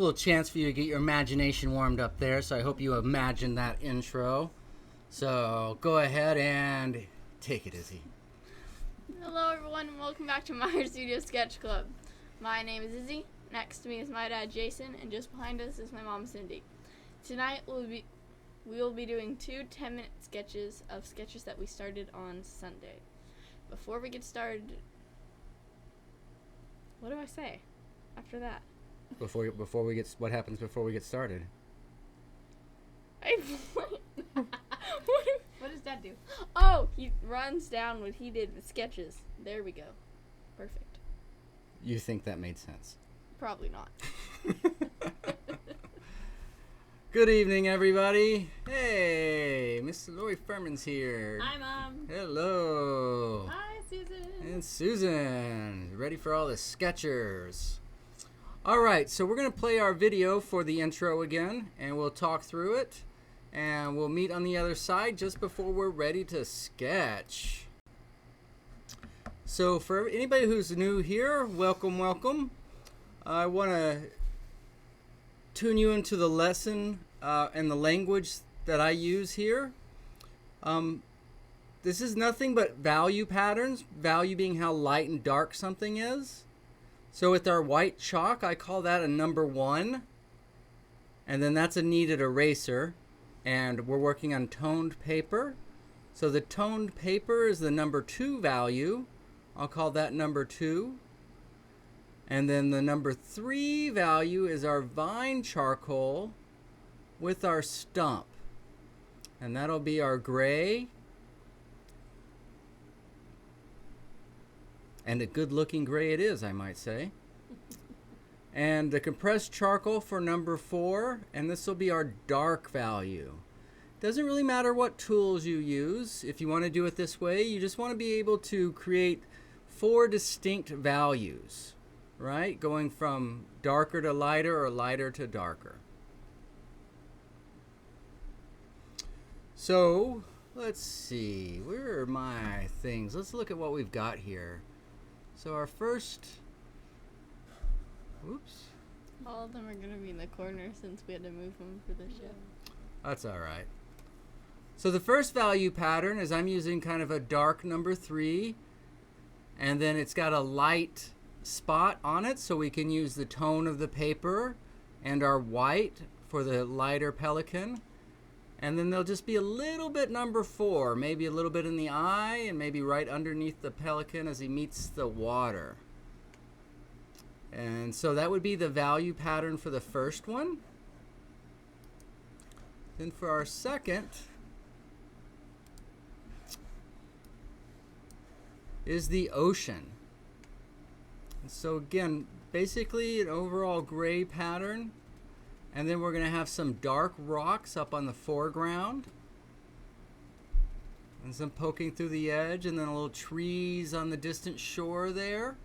a little chance for you to get your imagination warmed up there, so I hope you imagined that intro. So go ahead and take it, Izzy. Hello everyone and welcome back to My Studio Sketch Club. My name is Izzy, next to me is my dad Jason, and just behind us is my mom Cindy. Tonight we will be doing two 10-minute sketches of sketches that we started on Sunday. Before we get started, what do I say after that? What happens before we get started? What does Dad do? Oh, he runs down what he did with sketches. There we go. Perfect. You think that made sense? Probably not. Good evening, everybody. Hey, Mr. Lori Furman's here. Hi, Mom. Hello. Hi, Susan. And Susan, ready for all the sketchers. All right, so we're going to play our video for the intro again, and we'll talk through it, and we'll meet on the other side just before we're ready to sketch. So for anybody who's new here, welcome, welcome. I want to tune you into the lesson and the language that I use here. This is nothing but value patterns, value being how light and dark something is. So with our white chalk, I call that a number 1. And then that's a kneaded eraser. And we're working on toned paper. So the toned paper is the number 2 value. I'll call that number 2. And then the number 3 value is our vine charcoal with our stump. And that'll be our gray. And a good looking gray it is, I might say. And the compressed charcoal for number 4, and this will be our dark value. Doesn't really matter what tools you use. If you want to do it this way, you just want to be able to create 4 distinct values, right? Going from darker to lighter or lighter to darker. So, let's see. Where are my things? Let's look at what we've got here. So our first, oops. All of them are going to be in the corner since we had to move them for the show. That's all right. So the first value pattern is I'm using kind of a dark number 3, and then it's got a light spot on it, so we can use the tone of the paper and our white for the lighter Pelican. And then there'll just be a little bit number 4, maybe a little bit in the eye and maybe right underneath the Pelican as he meets the water. And so that would be the value pattern for the first one. Then for our second is the ocean. And so again, basically an overall gray pattern. And then we're going to have some dark rocks up on the foreground. And some poking through the edge, and then a little trees on the distant shore there.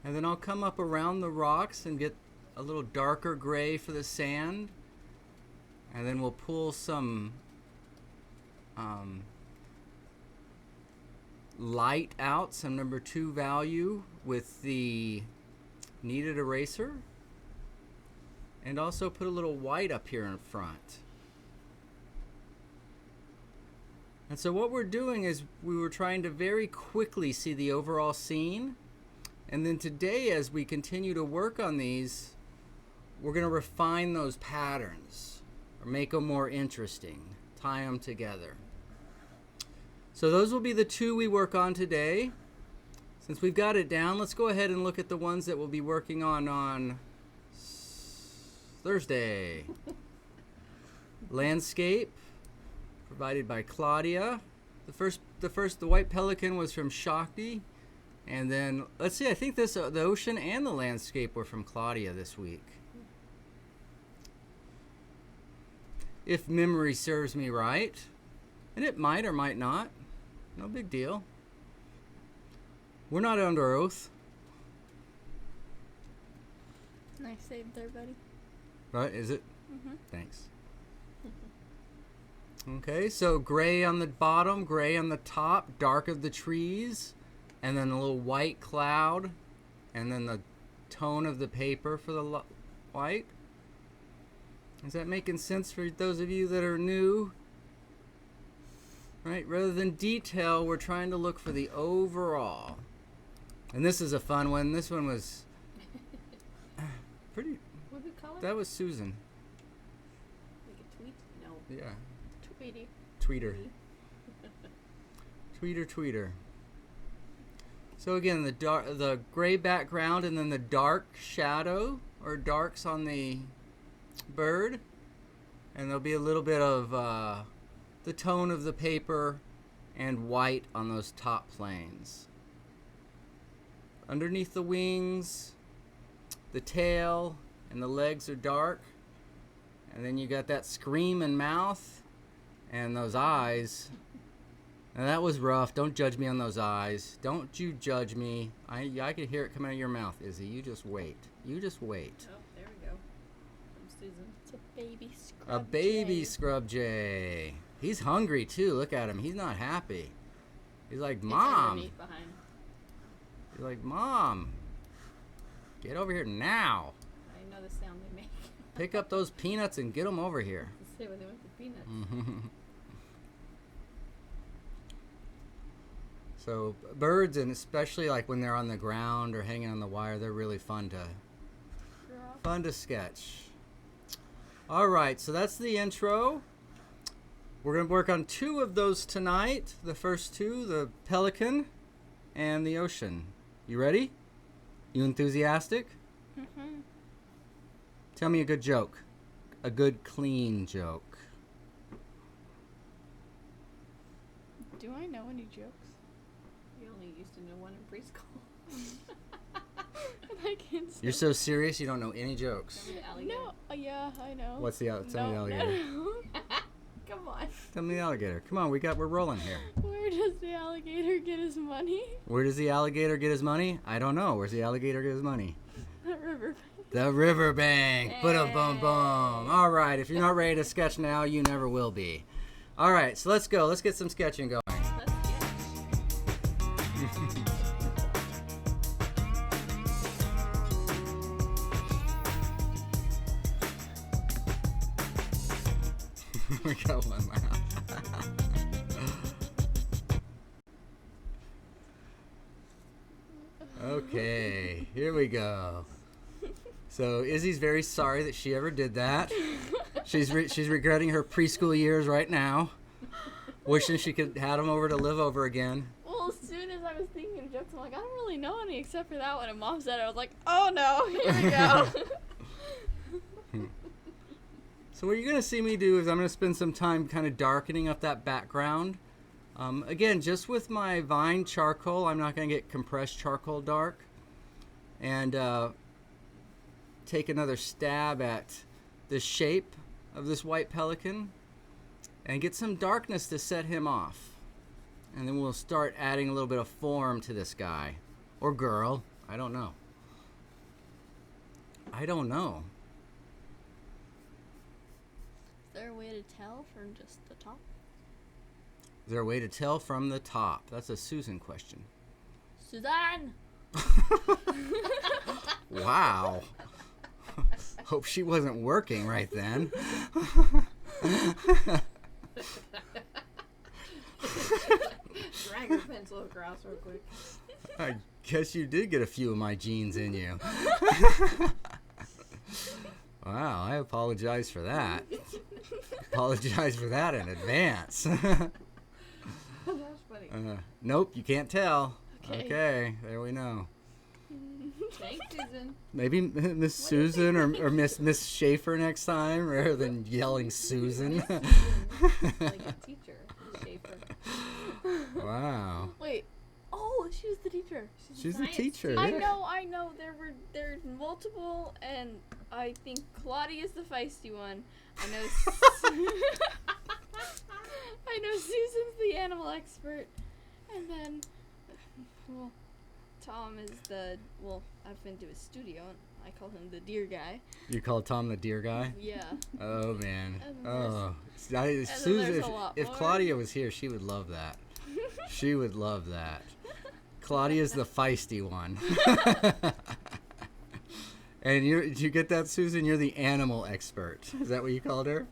And then I'll come up around the rocks and get a little darker gray for the sand. And then we'll pull some light out, some number 2 value with the kneaded eraser. And also put a little white up here in front. And so what we're doing is we were trying to very quickly see the overall scene. And then today, as we continue to work on these, we're going to refine those patterns or make them more interesting, tie them together. So those will be the 2 we work on today. Since we've got it down, let's go ahead and look at the ones that we'll be working on Thursday. Landscape, provided by Claudia. The white Pelican was from Shakti, and then let's see. I think the ocean and the landscape were from Claudia this week, if memory serves me right, and it might or might not. No big deal. We're not under oath. Nice save there, buddy. Right, is it? Mm-hmm. Thanks. Okay, so gray on the bottom, gray on the top, dark of the trees, and then a little white cloud, and then the tone of the paper for the white. Is that making sense for those of you that are new? Right? Rather than detail, we're trying to look for the overall. And this is a fun one. This one was pretty. What did we call it? That was Susan. Like a tweet? No. Yeah. Tweety. Tweeter. Tweeter. So again, the gray background and then the dark shadow or darks on the bird, and there'll be a little bit of the tone of the paper and white on those top planes. Underneath the wings, the tail and the legs are dark, and then you got that screaming mouth and those eyes. Now that was rough. Don't judge me on those eyes. Don't you judge me. I could hear it coming out of your mouth, Izzy. You just wait. You just wait. Oh, there we go. From Susan. It's a baby scrub A baby jay. scrub jay. He's hungry too. Look at him. He's not happy. He's like, It's Mom. underneath behind. He's like, Mom. Get over here now. I know the sound they make. Pick up those peanuts and get them over here. Say when they went to peanuts. So birds, and especially like when they're on the ground or hanging on the wire, they're really fun to sketch. All right, so that's the intro. We're going to work on 2 of those tonight. The first 2, the pelican and the ocean. You ready? You enthusiastic? Mm-hmm. Tell me a good joke. A good, clean joke. Do I know any jokes? You only used to know one in preschool. And I can't You're so serious you don't know any jokes. No, yeah, I know. What's the tell me the alligator? No. Come on. Tell me the alligator. Come on, we're rolling here. Where does the alligator get his money? Where does the alligator get his money? I don't know. Where's the alligator get his money? The river. The riverbank. Boom, boom, boom. All right. If you're not ready to sketch now, you never will be. All right. So let's go. Let's get some sketching going. We got one left. Okay, here we go. So Izzy's very sorry that she ever did that. She's regretting her preschool years right now, wishing she could have them over to live over again. Well, as soon as I was thinking of jokes, I'm like, I don't really know any except for that one. And Mom said it. I was like, oh no, here we go. So what you're going to see me do is I'm going to spend some time kind of darkening up that background. Again, just with my Vine charcoal. I'm not going to get compressed charcoal dark. And take another stab at the shape of this white pelican and get some darkness to set him off. And then we'll start adding a little bit of form to this guy. Or girl. I don't know. I don't know. Is there a way to tell from just the top? Is there a way to tell from the top? That's a Susan question. Suzanne! Wow. Hope she wasn't working right then. Drag her pencil across real quick. I guess you did get a few of my genes in you. Wow, I apologize for that. Apologize for that in advance. That's funny. Nope, you can't tell. Okay. Okay, there we know. Thanks, Susan. Maybe Miss Susan or Miss Schaefer next time rather than yelling Susan. Like a teacher, Schaefer. Wow. Wait. Oh, she was the teacher. She's the teacher. I yeah. know. There's multiple, and I think Claudia's the feisty one. I know Susan's the animal expert, and then, well, Tom is I've been to his studio, and I call him the deer guy. You call Tom the deer guy? Yeah. Oh man. And then Oh, Susan. there's a lot If more. Claudia was here, she would love that. She would love that. Claudia's the feisty one. And did you get that, Susan? You're the animal expert. Is that what you called her?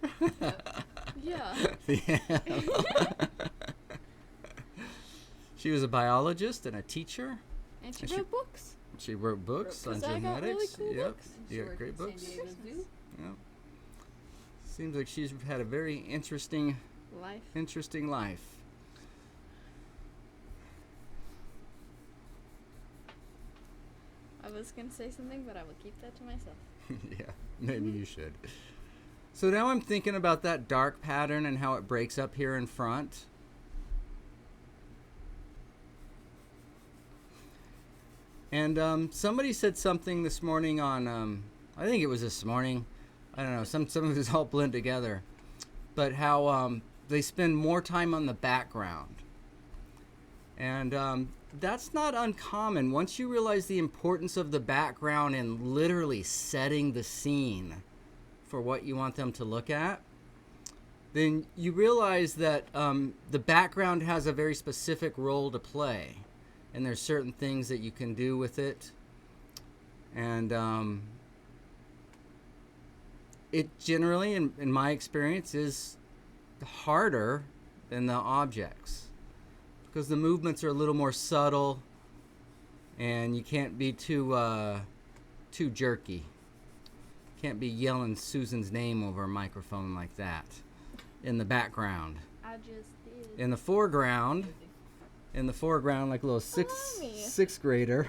Yeah. The animal. She was a biologist and a teacher. And she wrote books. She wrote books on 'Cause I got genetics. really cool Yep. books. You got great books. San Diego Zoo. Yep. Seems like she's had a very interesting Life. life. I was going to say something, but I will keep that to myself. Yeah, maybe you should. So now I'm thinking about that dark pattern and how it breaks up here in front. And somebody said something this morning on, I think it was this morning. I don't know, some of this all blend together. But how they spend more time on the background. And that's not uncommon. Once you realize the importance of the background and literally setting the scene for what you want them to look at, then you realize that the background has a very specific role to play. And there's certain things that you can do with it. And it generally, in my experience, is harder than the objects. Because the movements are a little more subtle. And you can't be too jerky. Can't be yelling Susan's name over a microphone like that in the background. I just did. In the foreground, like a little sixth grader.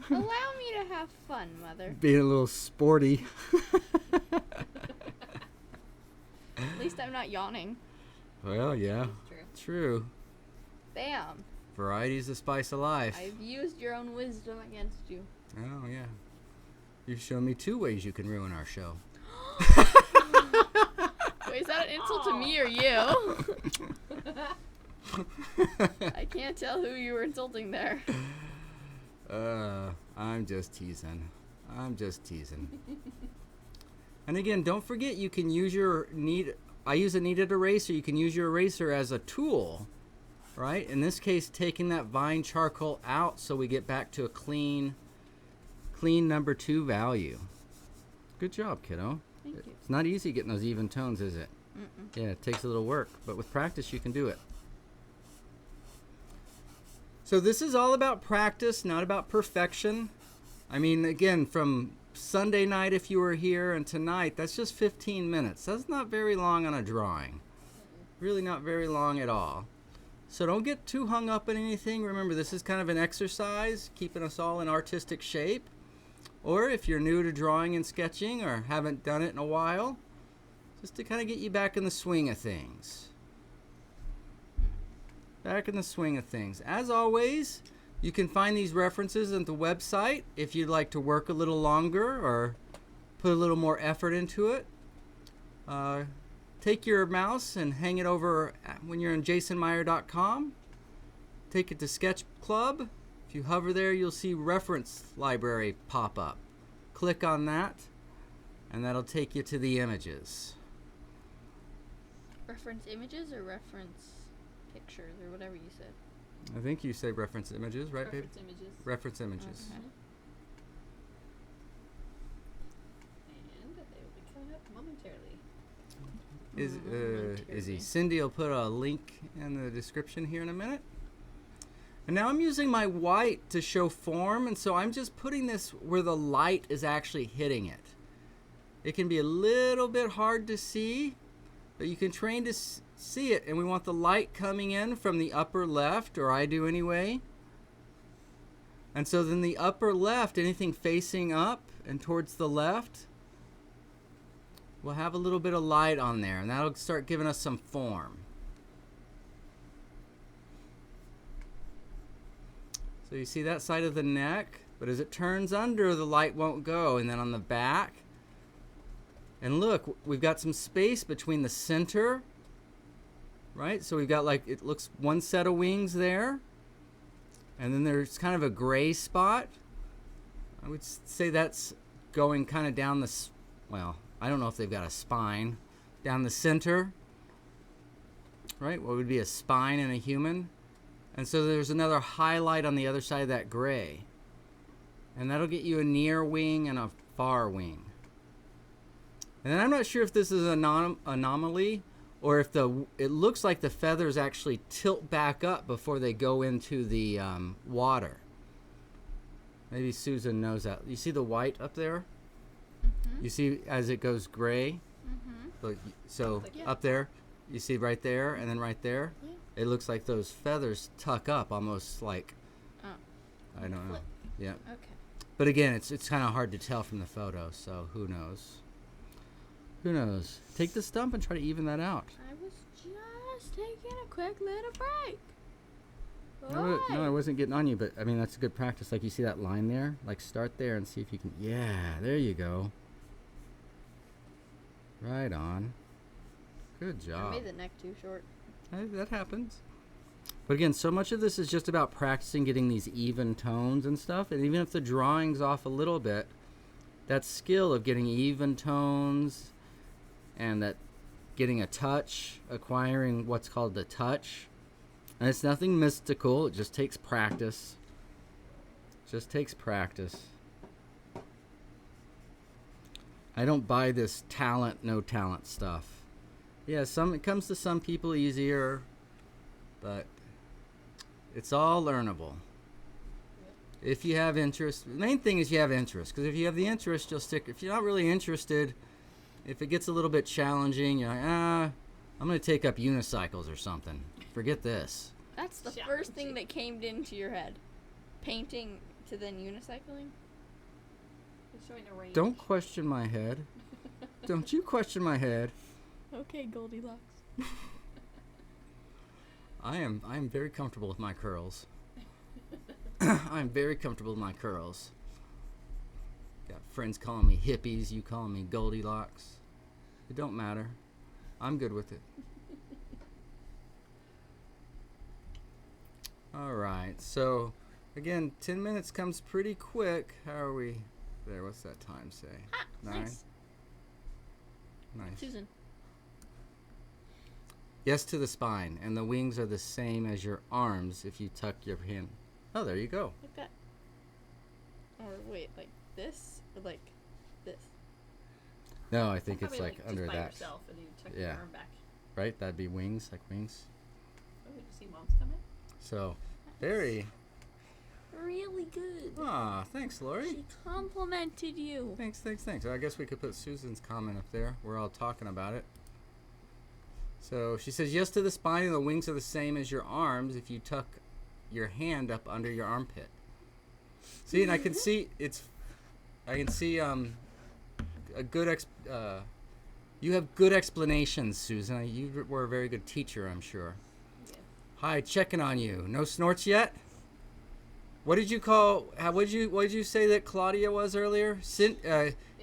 Allow me to have fun, Mother. Being a little sporty. At least I'm not yawning. Well, yeah. True. Bam. Variety's the spice of life. I've used your own wisdom against you. Oh, yeah. You've shown me 2 ways you can ruin our show. Wait, is that an insult to me or you? I can't tell who you were insulting there. I'm just teasing. And again, don't forget you can use I use a kneaded eraser. You can use your eraser as a tool, right? In this case, taking that vine charcoal out so we get back to a clean number 2 value. Good job, kiddo. Thank you. It's not easy getting those even tones, is it? Mm-mm. Yeah, it takes a little work, but with practice you can do it. So this is all about practice, not about perfection. I mean, again, from Sunday night if you were here and tonight, that's just 15 minutes. That's not very long on a drawing. Really not very long at all. So don't get too hung up on anything. Remember, this is kind of an exercise, keeping us all in artistic shape. Or if you're new to drawing and sketching or haven't done it in a while, just to kind of get you back in the swing of things. As always, you can find these references at the website if you'd like to work a little longer or put a little more effort into it. Take your mouse and hang it over when you're on jasonmeyer.com. Take it to Sketch Club. If you hover there, you'll see reference library pop up. Click on that, and that'll take you to the images. Reference images or reference pictures or whatever you said? I think you say reference images, right, babe? Reference images. Reference images. Okay. And they will be coming up momentarily. Izzy. Cindy will put a link in the description here in a minute. And now I'm using my white to show form, and so I'm just putting this where the light is actually hitting it. It can be a little bit hard to see, but you can train to see it, and we want the light coming in from the upper left, or I do anyway. And so then the upper left, anything facing up and towards the left, we'll have a little bit of light on there, and that'll start giving us some form. So you see that side of the neck, but as it turns under, the light won't go. And then on the back, and look, we've got some space between the center, right? So we've got like, it looks one set of wings there, and then there's kind of a gray spot. I would say that's going kind of down the, well, I don't know if they've got a spine, down the center, right? What would be a spine in a human? And so there's another highlight on the other side of that gray. And that'll get you a near wing and a far wing. And I'm not sure if this is an anomaly or if it looks like the feathers actually tilt back up before they go into the water. Maybe Susan knows that. You see the white up there? Mm-hmm. You see as it goes gray? Mm-hmm. So Yeah. up there, you see right there and then right there? Yeah. It looks like those feathers tuck up almost like, Oh. I don't know. Flip. Yeah. Okay. But again, it's kind of hard to tell from the photo, so who knows? Who knows? Take the stump and try to even that out. I was just taking a quick little break. No, I wasn't getting on you, but I mean, that's a good practice. Like, you see that line there? Like, start there and see if you can. Yeah, there you go. Right on. Good I job. made the neck too short. That happens. But again, so much of this is just about practicing getting these even tones and stuff. And even if the drawing's off a little bit, that skill of getting even tones and that getting a touch, acquiring what's called the touch. And it's nothing mystical. It just takes practice. Just takes practice. I don't buy this talent, no talent stuff. Yeah, it comes to some people easier, but it's all learnable. If you have interest, the main thing is you have interest. Because if you have the interest, you'll stick. If you're not really interested, if it gets a little bit challenging, you're like, I'm going to take up unicycles or something. Forget this. That's the Challenging. first thing that came into your head. Painting to then unicycling? It's showing a range. Don't question my head. Don't you question my head. Okay, Goldilocks. I am very comfortable with my curls. I'm very comfortable with my curls. Got friends calling me hippies, you calling me Goldilocks. It don't matter. I'm good with it. All right, so again, 10 minutes comes pretty quick. How are we there? What's that time say? Ah, 9? nice. Nice. Susan. Yes to the spine, and the wings are the same as your arms if you tuck your hand. Oh, there you go. Like that. Or wait, like this? Or like this? No, I think it's Probably like just under by that. yourself and you tuck Yeah. your arm back. Right? That'd be wings, like wings. Oh, did you see Mom's coming? So, very. Really good. Ah, thanks, Lori. She complimented you. Thanks. I guess we could put Susan's comment up there. We're all talking about it. So she says, yes to the spine, and the wings are the same as your arms if you tuck your hand up under your armpit. See, and I can see a good you have good explanations, Susan. You were a very good teacher, I'm sure. Yeah. Hi, checking on you. No snorts yet? What did you call? What did you say that Claudia was earlier?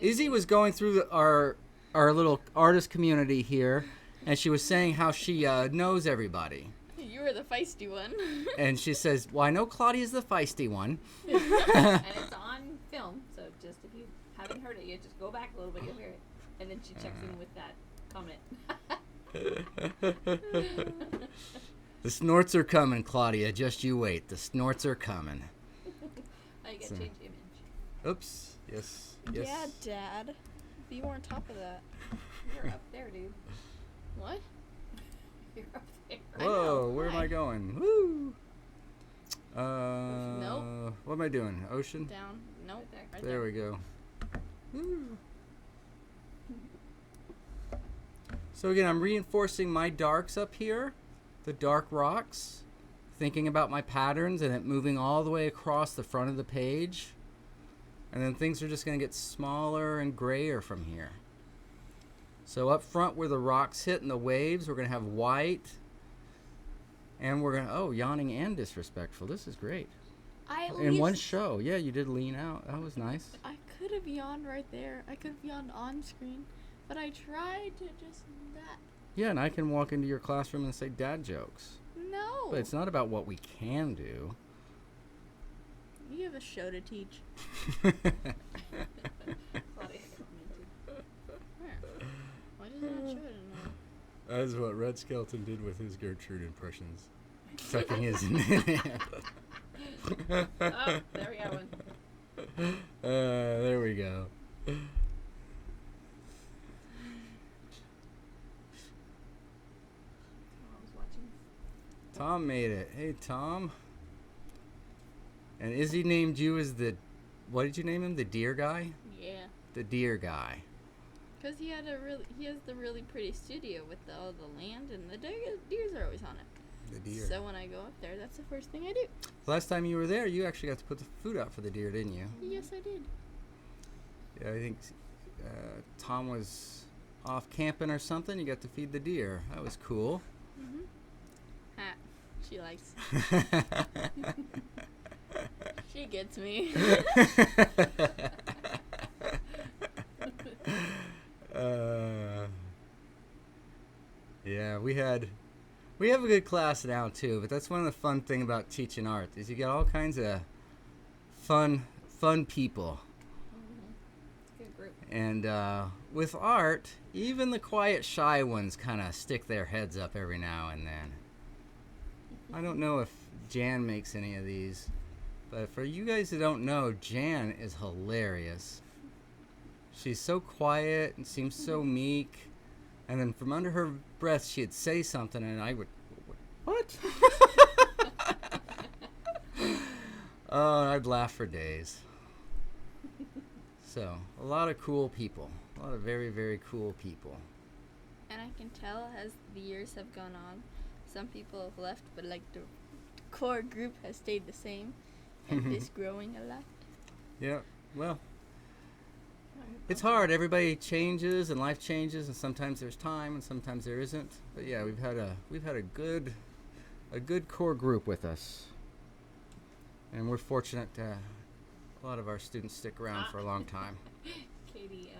Izzy was going through our little artist community here, and she was saying how she knows everybody. You were the feisty one. And she says, "Well, I know Claudia's the feisty one." And it's on film, so just if you haven't heard it yet, just go back a little bit, you'll hear it. And then she checks in with that comment. The snorts are coming, Claudia. Just you wait. The snorts are coming. Now you gotta So- change image. Oops. Yes. Yeah, Dad. Be more on top of that. You're up there, dude. What? You're up there. I Whoa, know. where am Why? I going? Woo. Nope. What am I doing? Ocean? Down. Nope. Right there. Right There we go. Woo. So again, I'm reinforcing my darks up here, the dark rocks, thinking about my patterns and it moving all the way across the front of the page. And then things are just going to get smaller and grayer from here. So up front where the rocks hit and the waves, we're going to have white. And we're going to, yawning and disrespectful. This is great. I at In one least- show. Yeah, you did lean out. That was nice. I could have yawned right there. I could have yawned on screen, but I tried to just that. Yeah, and I can walk into your classroom and say dad jokes. No. But it's not about what we can do. You have a show to teach. Claudia commented. Where? Why does it not show it in there? That's what Red Skelton did with his Gertrude impressions. Tucking his Oh, there we go. One. There we go. I was watching. Tom made it. Hey, Tom. And Izzy named you as the, what did you name him? The deer guy? Yeah. The deer guy. Because he has the really pretty studio with all the land, and the deers are always on it. The deer. So when I go up there, that's the first thing I do. Last time you were there, you actually got to put the food out for the deer, didn't you? Yes, I did. Yeah, I think Tom was off camping or something. You got to feed the deer. That was cool. Mhm. Ha. She likes. She gets me. Yeah, we have a good class now too, but that's one of the fun thing about teaching art is you get all kinds of fun people. Good group. And with art, even the quiet, shy ones kind of stick their heads up every now and then. I don't know if Jan makes any of these, but for you guys that don't know, Jan is hilarious. She's so quiet and seems so meek. And then from under her breath, she'd say something, and I would, what? Oh, I'd laugh for days. So, a lot of cool people. A lot of very, very cool people. And I can tell as the years have gone on, some people have left, but like the core group has stayed the same and is growing a lot. Yeah, well, it's hard. Everybody changes and life changes, and sometimes there's time and sometimes there isn't. But yeah, we've had a good core group with us, and we're fortunate a lot of our students stick around for a long time. Katie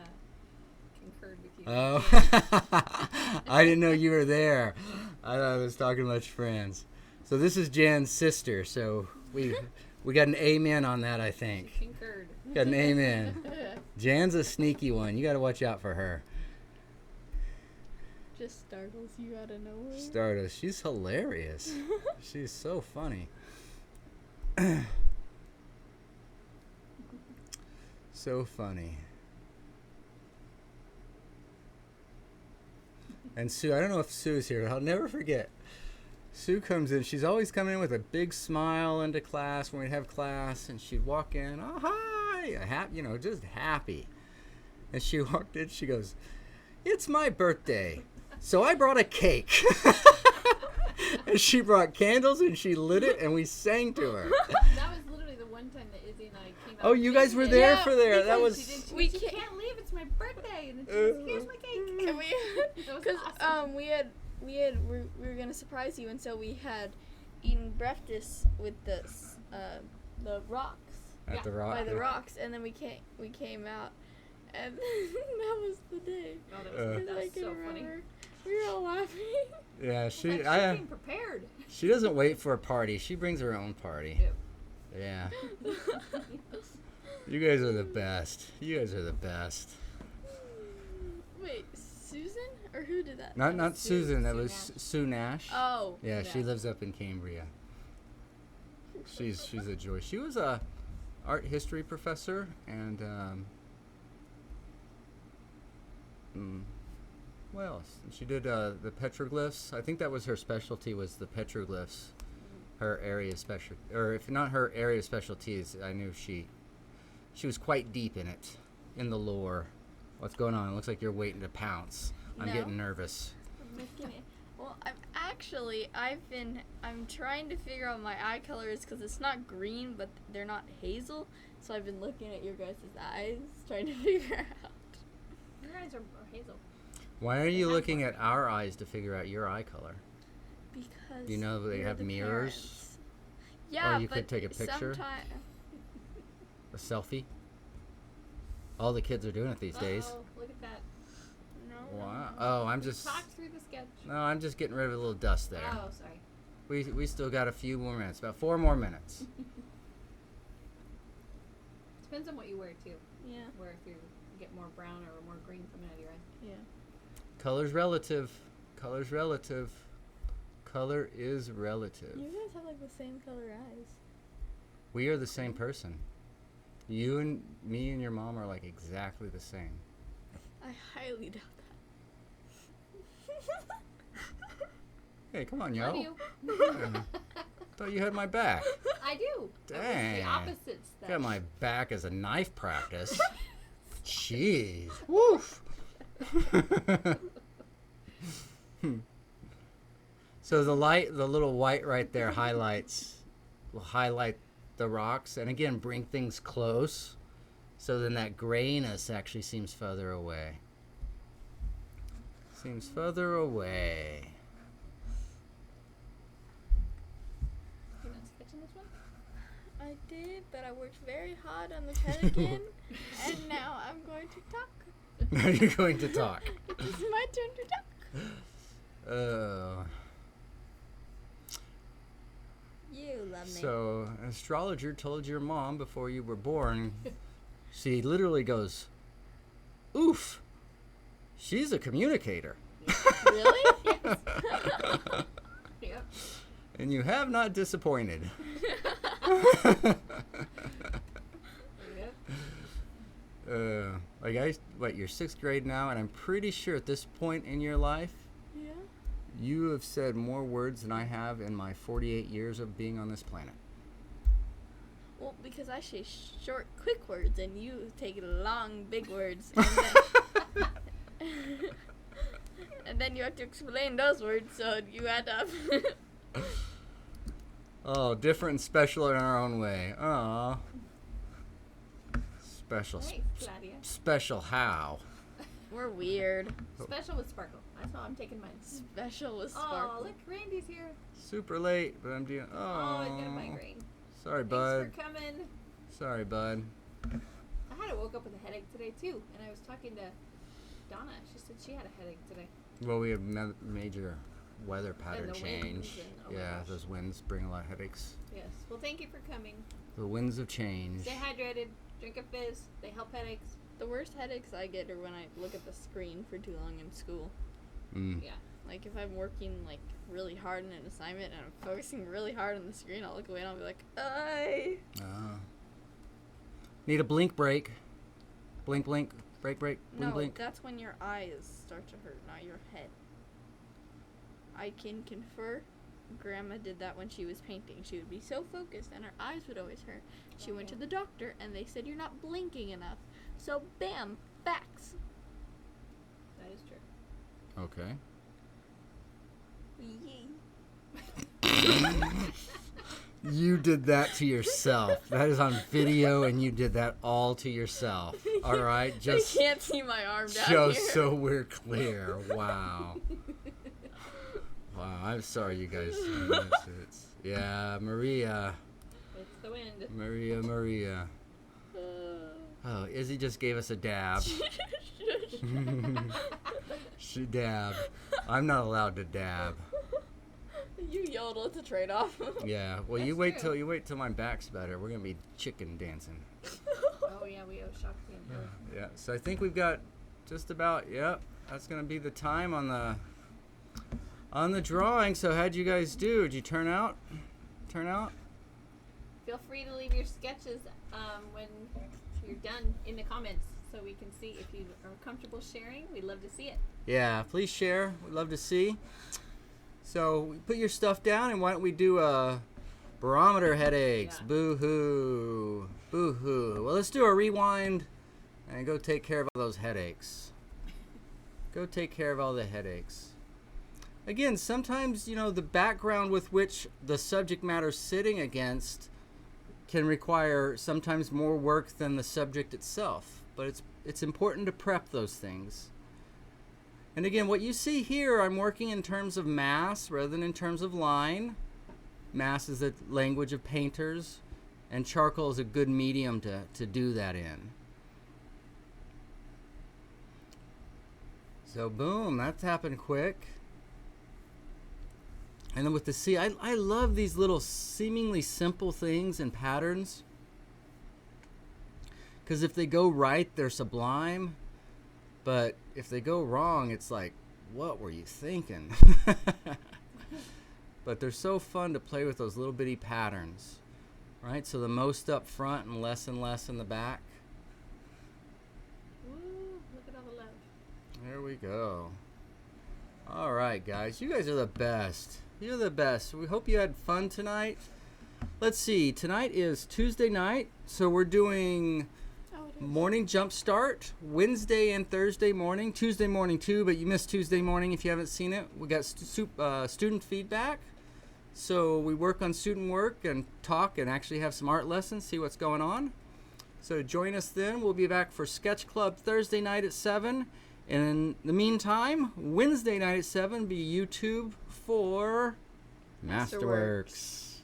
concurred with you. Oh, I didn't know you were there. I thought I was talking about your friends. So this is Jan's sister. So we got an amen on that, I think. She concurred. Got an amen. Jan's a sneaky one. You got to watch out for her. Just startles you out of nowhere. Stardust. She's hilarious. She's so funny. So funny. And Sue, I don't know if Sue's here, but I'll never forget. Sue comes in. She's always coming in with a big smile into class when we'd have class, and she'd walk in, oh, hi, just happy. And she walked in, she goes, it's my birthday, so I brought a cake. And she brought candles, and she lit it, and we sang to her. That was literally the one time that Izzy and I came out. Oh, you guys were there for there. That was. We can't leave. It's my birthday, and then she goes, here's my cake. And because awesome. we were gonna surprise you, and so we had eaten breakfast with the rocks At the rock. by the rocks, and then we came out, and that was the day. Oh, that was I can so remember. funny. We were all laughing. Yeah, She came prepared. She doesn't wait for a party. She brings her own party. Yep. Yeah. You guys are the best. You guys are the best. Wait, Susan or who did that? Not Sue- Susan. That Sue was Nash. Sue Nash. Oh. Yeah, she Yeah. lives up in Cambria. She's a joy. She was a art history professor, and what else? She did the petroglyphs. I think that was her specialty, was the petroglyphs. Her area special, or if not her area of specialties, I knew she was quite deep in it, in the lore. What's going on? It looks like you're waiting to pounce. I'm No. getting nervous. Well, I'm trying to figure out my eye colors because it's not green, but they're not hazel. So I've been looking at your guys' eyes, trying to figure out. Your eyes are hazel. Why are you looking at our eyes to figure out your eye color? Because Do you know they we're have the mirrors? parents. Yeah, you but could take a picture? A selfie? All the kids are doing it these days. Oh, look at that. No. Wow. Oh, I'm just. Talk through the sketch. No, I'm just getting rid of a little dust there. Oh, sorry. We still got a few more minutes. About 4 more minutes. Depends on what you wear too. Yeah. Where if you get more brown or more green coming out of your eye. Yeah. Color's relative. Color's relative. Color is relative. You guys have like the same color eyes. We are the same person. You and me and your mom are like exactly the same. I highly doubt Hey, come on, yo. Love you. Thought you had my back. I do. Dang. The opposites. Got my back as a knife practice. Jeez. Woof. So the little white right there will highlight the rocks, and again bring things close. So then that grayness actually seems further away. Seems further away. You're not sketching this one? I did, but I worked very hard on the Pelican, and now I'm going to talk. Now you're going to talk. It's my turn to talk. You love me. So, an astrologer told your mom before you were born, she literally goes, oof, she's a communicator. Really? Yes. Yep. And you have not disappointed. Yep. You're 6th grade now, and I'm pretty sure at this point in your life, Yeah. you have said more words than I have in my 48 years of being on this planet. Well, because I say short, quick words, and you take long, big words, and then you have to explain those words, so you add up. Oh, different and special in our own way. Aw. Special. Thanks, Claudia. Special how? We're weird. Special with Sparkle. That's how I'm taking mine. Special with Oh, Sparkle. look, Randy's here. Super late, but I'm doing. Oh, he's got a migraine. Sorry, Thanks bud. for coming. Sorry, bud. I had woke up with a headache today too, and I was talking to Donna. She said she had a headache today. Well, we have major weather pattern the winds change. and- oh my Yeah, gosh. those winds bring a lot of headaches. Yes. Well, thank you for coming. The winds of change. Stay hydrated. Drink a fizz. They help headaches. The worst headaches I get are when I look at the screen for too long in school. Mm. Yeah. Like, if I'm working, like, really hard on an assignment and I'm focusing really hard on the screen, I'll look away and I'll be like, "Ay." Need a blink break. Blink, blink. Break, break. Blink, No, blink. that's when your eyes start to hurt, not your head. I can confer. Grandma did that when she was painting. She would be so focused and her eyes would always hurt. She went to the doctor and they said, "You're not blinking enough." So, bam, facts. That is true. Okay. Yay. You did that to yourself. That is on video, and you did that all to yourself. All right, just You can't see my arm down just here. so we're clear. Wow. Wow. I'm sorry, you guys. Yeah, Maria. It's the wind. Maria. Oh, Izzy just gave us a dab. She dabbed. I'm not allowed to dab. You yodel. It's a trade-off. Yeah. Well, That's you true. wait till my back's better. We're gonna be chicken dancing. Oh yeah, we owe Shakti and her. Yeah. So I think we've got just about. Yep. That's gonna be the time on the drawing. So how'd you guys do? Did you turn out? Feel free to leave your sketches when you're done in the comments, so we can see if you are comfortable sharing. We'd love to see it. Yeah. Please share. We'd love to see. So put your stuff down, and why don't we do a barometer headaches? Yeah. Boo-hoo. Boo-hoo. Well, let's do a rewind and go take care of all those headaches. Go take care of all the headaches. Again, sometimes, the background with which the subject matter's sitting against can require sometimes more work than the subject itself. But it's important to prep those things. And again, what you see here, I'm working in terms of mass rather than in terms of line. Mass is the language of painters, and charcoal is a good medium to do that in. So boom, that's happened quick. And then with the sea, I love these little seemingly simple things and patterns. Because if they go right, they're sublime. But if they go wrong, it's like, what were you thinking? But they're so fun to play with those little bitty patterns. Right, so the most up front and less in the back. Ooh, look at all the love. There we go. All right, guys. You guys are the best. You're the best. We hope you had fun tonight. Let's see. Tonight is Tuesday night, so we're doing morning jump start Wednesday and Thursday morning. Tuesday morning too, but you missed Tuesday morning if you haven't seen it. We got student feedback. So we work on student work and talk and actually have some art lessons, see what's going on. So join us then. We'll be back for Sketch Club Thursday night at 7. And in the meantime, Wednesday night at 7 be YouTube for Masterworks.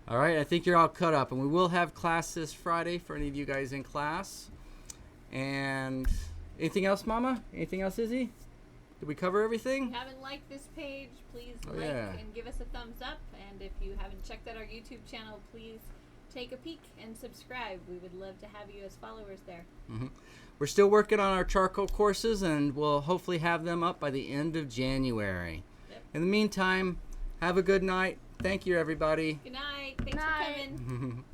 All right, I think you're all caught up. And we will have class this Friday for any of you guys in class. And anything else, Mama? Anything else, Izzy? Did we cover everything? If you haven't liked this page, please like yeah. and give us a thumbs up. And if you haven't checked out our YouTube channel, please take a peek and subscribe. We would love to have you as followers there. Mm-hmm. We're still working on our charcoal courses, and we'll hopefully have them up by the end of January. Yep. In the meantime, have a good night. Thank you, everybody. Good night. Thanks for coming.